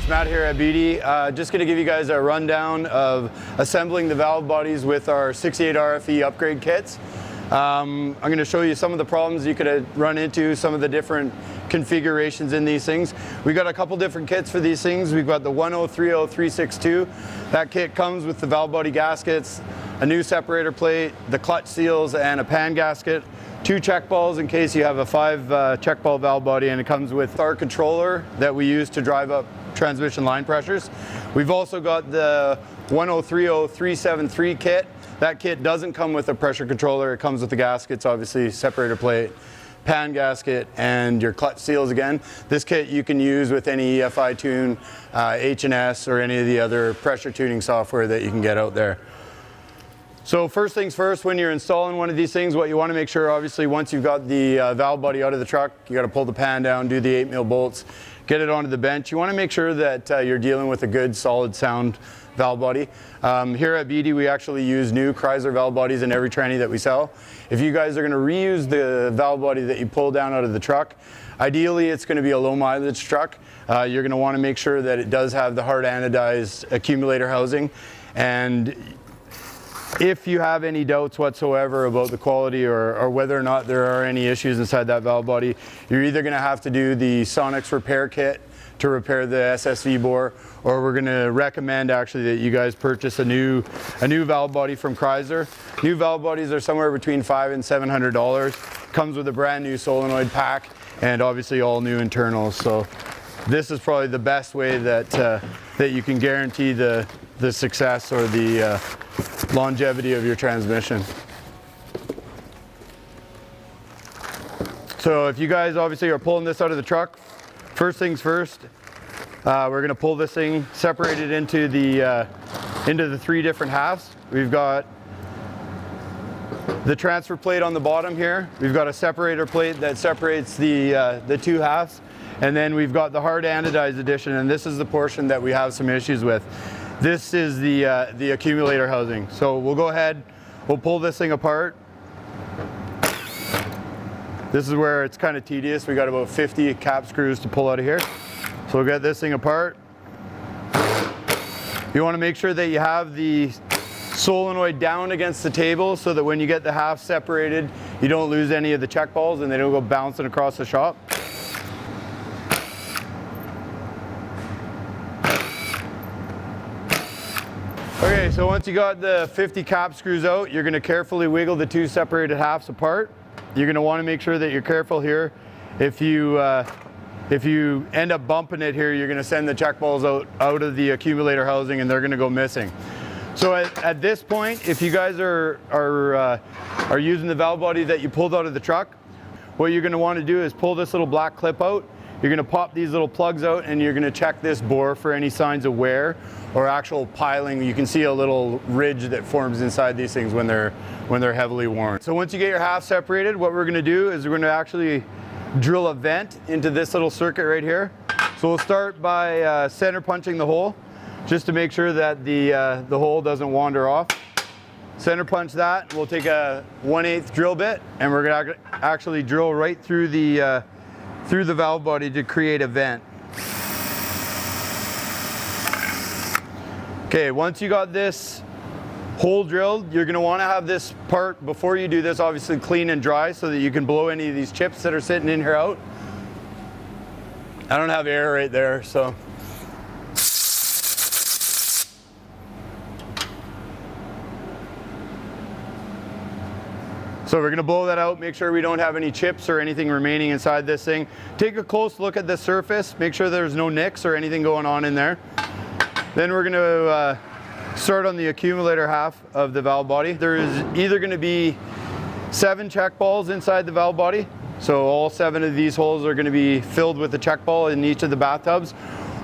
it's Matt here at Beauty. Just going to give you guys a rundown of assembling the valve bodies with our 68 RFE upgrade kits. I'm going to show you some of the problems you could run into, some of the different configurations in these things. We've got a couple different kits for these things. We've got the 1030362. That kit comes with the valve body gaskets, a new separator plate, the clutch seals, and a pan gasket. 2 check balls in case you have a 5 check ball valve body, and it comes with our controller that we use to drive up transmission line pressures. We've also got the 1030373 kit. That kit doesn't come with a pressure controller. It comes with the gaskets, obviously, separator plate, pan gasket, and your clutch seals again. This kit you can use with any EFI tune, H&S, or any of the other pressure tuning software that you can get out there. So first things first, when you're installing one of these things, what you want to make sure, obviously, once you've got the valve body out of the truck, you got to pull the pan down, do the 8mm bolts, get it onto the bench. You want to make sure that you're dealing with a good, solid, sound valve body. Here at BD, we actually use new Chrysler valve bodies in every tranny that we sell. If you guys are going to reuse the valve body that you pull down out of the truck, ideally it's going to be a low mileage truck. You're going to want to make sure that it does have the hard anodized accumulator housing. And if you have any doubts whatsoever about the quality or whether or not there are any issues inside that valve body, you're either going to have to do the Sonics repair kit to repair the SSV bore, or we're going to recommend actually that you guys purchase a new valve body from Chrysler. New valve bodies are somewhere between $500 and $700. Comes with a brand new solenoid pack and obviously all new internals. So this is probably the best way that you can guarantee the success or the longevity of your transmission. So if you guys obviously are pulling this out of the truck, first things first, we're going to pull this thing, separate it into the 3 different halves. We've got the transfer plate on the bottom here. We've got a separator plate that separates the 2 halves, and then we've got the hard anodized addition, and this is the portion that we have some issues with. This is the accumulator housing. So we'll go ahead, we'll pull this thing apart. This is where it's kind of tedious. We got about 50 cap screws to pull out of here. So we'll get this thing apart. You want to make sure that you have the solenoid down against the table so that when you get the half separated, you don't lose any of the check balls and they don't go bouncing across the shop. Okay, so once you got the 50 cap screws out, you're going to carefully wiggle the 2 separated halves apart. You're going to want to make sure that you're careful here. If you end up bumping it here, you're going to send the check balls out of the accumulator housing and they're going to go missing. So at this point, if you guys are using the valve body that you pulled out of the truck, what you're going to want to do is pull this little black clip out. You're going to pop these little plugs out and you're going to check this bore for any signs of wear or actual piling. You can see a little ridge that forms inside these things when they're heavily worn. So once you get your half separated, what we're going to do is we're going to actually drill a vent into this little circuit right here. So we'll start by center punching the hole just to make sure that the hole doesn't wander off. Center punch that. We'll take a 1/8 drill bit and we're going to actually drill right through the valve body to create a vent. Okay, once you got this hole drilled, you're going to want to have this part, before you do this, obviously clean and dry so that you can blow any of these chips that are sitting in here out. I don't have air right there, so. So we're going to blow that out, make sure we don't have any chips or anything remaining inside this thing. Take a close look at the surface, make sure there's no nicks or anything going on in there. Then we're going to start on the accumulator half of the valve body. There is either going to be 7 check balls inside the valve body. So all 7 of these holes are going to be filled with a check ball in each of the bathtubs.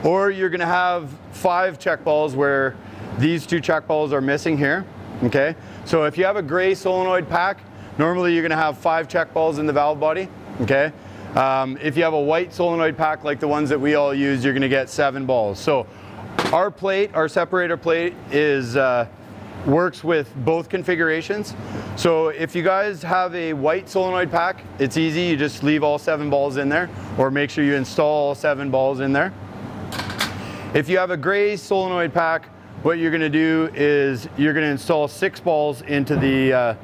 Or you're going to have 5 check balls where these 2 check balls are missing here. Okay. So if you have a gray solenoid pack, normally you're going to have 5 check balls in the valve body. Okay. If you have a white solenoid pack like the ones that we all use, you're going to get 7 balls. So our plate, our separator plate, works with both configurations. So if you guys have a white solenoid pack, it's easy. You just leave all 7 balls in there, or make sure you install all 7 balls in there. If you have a gray solenoid pack, what you're going to do is you're going to install 6 balls into the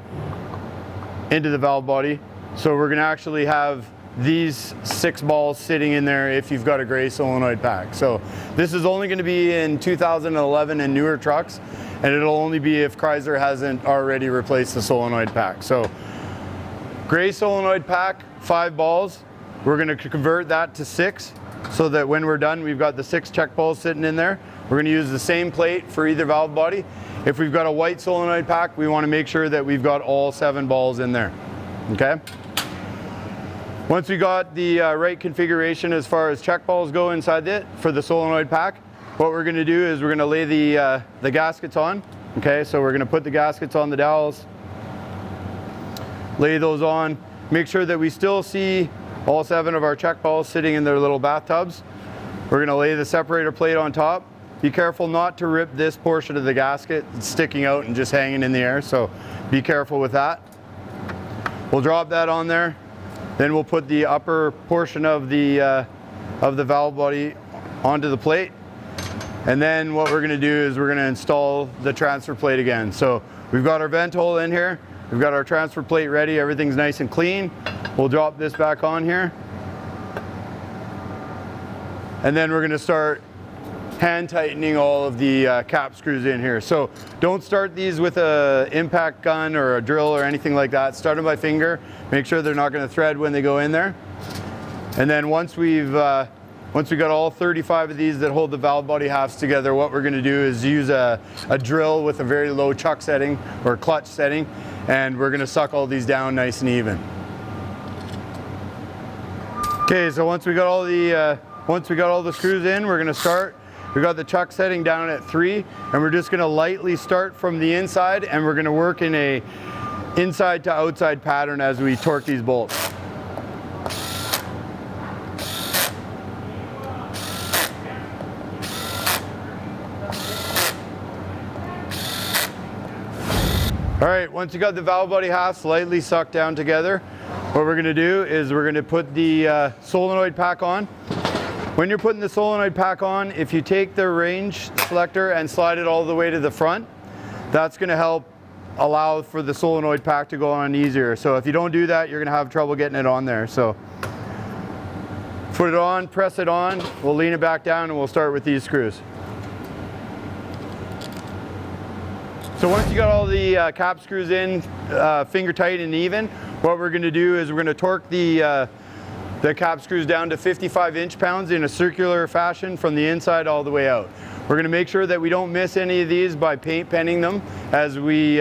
valve body. So we're going to actually have these 6 balls sitting in there if you've got a gray solenoid pack. So this is only going to be in 2011 and newer trucks, and it'll only be if Chrysler hasn't already replaced the solenoid pack. So gray solenoid pack, 5 balls. We're going to convert that to 6 so that when we're done, we've got the 6 check balls sitting in there. We're going to use the same plate for either valve body. If we've got a white solenoid pack, we want to make sure that we've got all 7 balls in there. Okay? Once we got the right configuration as far as check balls go inside it for the solenoid pack, what we're going to do is we're going to lay the gaskets on. Okay, so we're going to put the gaskets on the dowels, lay those on, make sure that we still see all 7 of our check balls sitting in their little bathtubs. We're going to lay the separator plate on top. Be careful not to rip this portion of the gasket. It's sticking out and just hanging in the air, so be careful with that. We'll drop that on there. Then we'll put the upper portion of the valve body onto the plate. And then what we're going to do is we're going to install the transfer plate again. So we've got our vent hole in here. We've got our transfer plate ready. Everything's nice and clean. We'll drop this back on here. And then we're going to start hand tightening all of the cap screws in here. So don't start these with an impact gun or a drill or anything like that. Start them by finger. Make sure they're not going to thread when they go in there. And then once we've got all 35 of these that hold the valve body halves together, what we're going to do is use a drill with a very low chuck setting or clutch setting, and we're going to suck all these down nice and even. Okay, so once we got all the screws in, we're going to start. We got the chuck setting down at 3, and we're just going to lightly start from the inside, and we're going to work in a inside to outside pattern as we torque these bolts. All right, once you got the valve body half slightly sucked down together, what we're going to do is we're going to put the solenoid pack on. When you're putting the solenoid pack on, if you take the range selector and slide it all the way to the front, that's going to help allow for the solenoid pack to go on easier. So if you don't do that, you're going to have trouble getting it on there. So put it on, press it on, we'll lean it back down, and we'll start with these screws. So once you got all the cap screws in, finger tight and even, what we're going to do is we're going to torque the cap screws down to 55 inch-pounds in a circular fashion from the inside all the way out. We're going to make sure that we don't miss any of these by paint penning them as we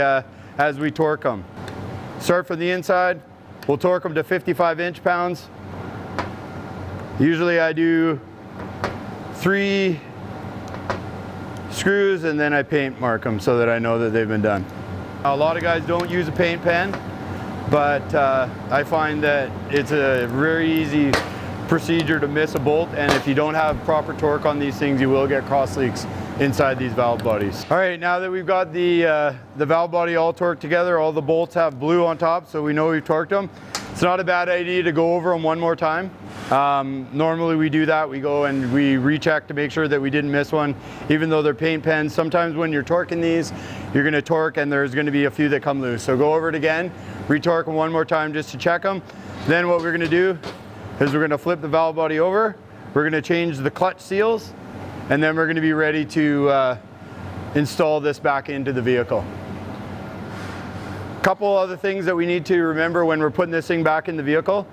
torque them. Start from the inside, we'll torque them to 55 inch-pounds. Usually I do 3 screws and then I paint mark them so that I know that they've been done. A lot of guys don't use a paint pen, but I find that it's a very easy procedure to miss a bolt, and if you don't have proper torque on these things, you will get cross leaks inside these valve bodies. All right, now that we've got the valve body all torqued together, all the bolts have blue on top, so we know we've torqued them. It's not a bad idea to go over them one more time. Normally we do that, we go and we recheck to make sure that we didn't miss one, even though they're paint pens. Sometimes when you're torquing these, you're going to torque and there's going to be a few that come loose. So go over it again, retorque them one more time just to check them. Then what we're going to do is we're going to flip the valve body over, we're going to change the clutch seals, and then we're going to be ready to install this back into the vehicle. Couple other things that we need to remember when we're putting this thing back in the vehicle.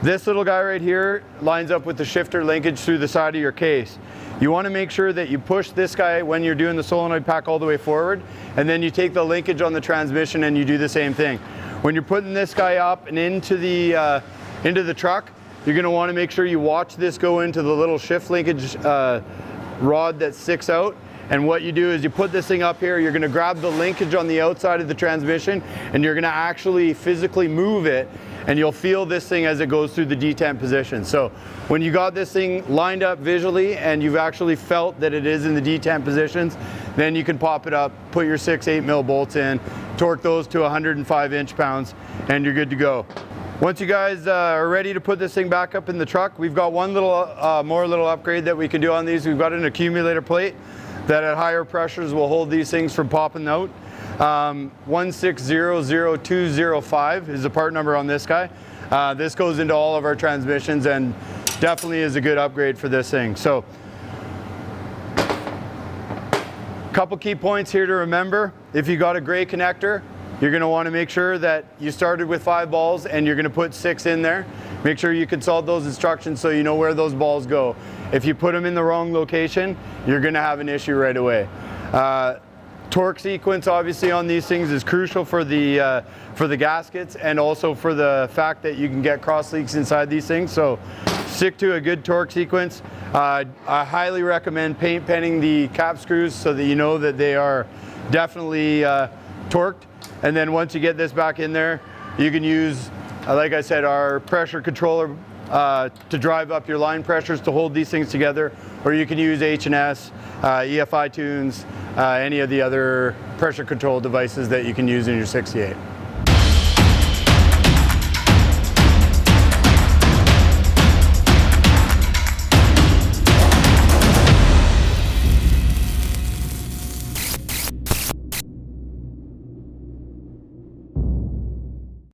This little guy right here lines up with the shifter linkage through the side of your case. You want to make sure that you push this guy when you're doing the solenoid pack all the way forward, and then you take the linkage on the transmission and you do the same thing. When you're putting this guy up and into the truck, you're going to want to make sure you watch this go into the little shift linkage rod that sticks out. And what you do is you put this thing up here, you're going to grab the linkage on the outside of the transmission, and you're going to actually physically move it, and you'll feel this thing as it goes through the detent position. So when you got this thing lined up visually and you've actually felt that it is in the detent positions, then you can pop it up, put your 6/8 mil bolts in, torque those to 105 inch-pounds, and you're good to go. Once you guys are ready to put this thing back up in the truck, we've got one more little upgrade that we can do on these. We've got an accumulator plate that at higher pressures will hold these things from popping out. 1600205 is the part number on this guy. This goes into all of our transmissions and definitely is a good upgrade for this thing. So, couple key points here to remember. If you got a gray connector, you're going to want to make sure that you started with 5 balls and you're going to put 6 in there. Make sure you consult those instructions so you know where those balls go. If you put them in the wrong location, you're going to have an issue right away. Torque sequence obviously on these things is crucial for the gaskets and also for the fact that you can get cross leaks inside these things. So stick to a good torque sequence. I highly recommend paint penning the cap screws so that you know that they are definitely torqued. And then once you get this back in there, you can use, like I said, our pressure controller to drive up your line pressures to hold these things together, or you can use H&S, EFI tunes, any of the other pressure control devices that you can use in your 68.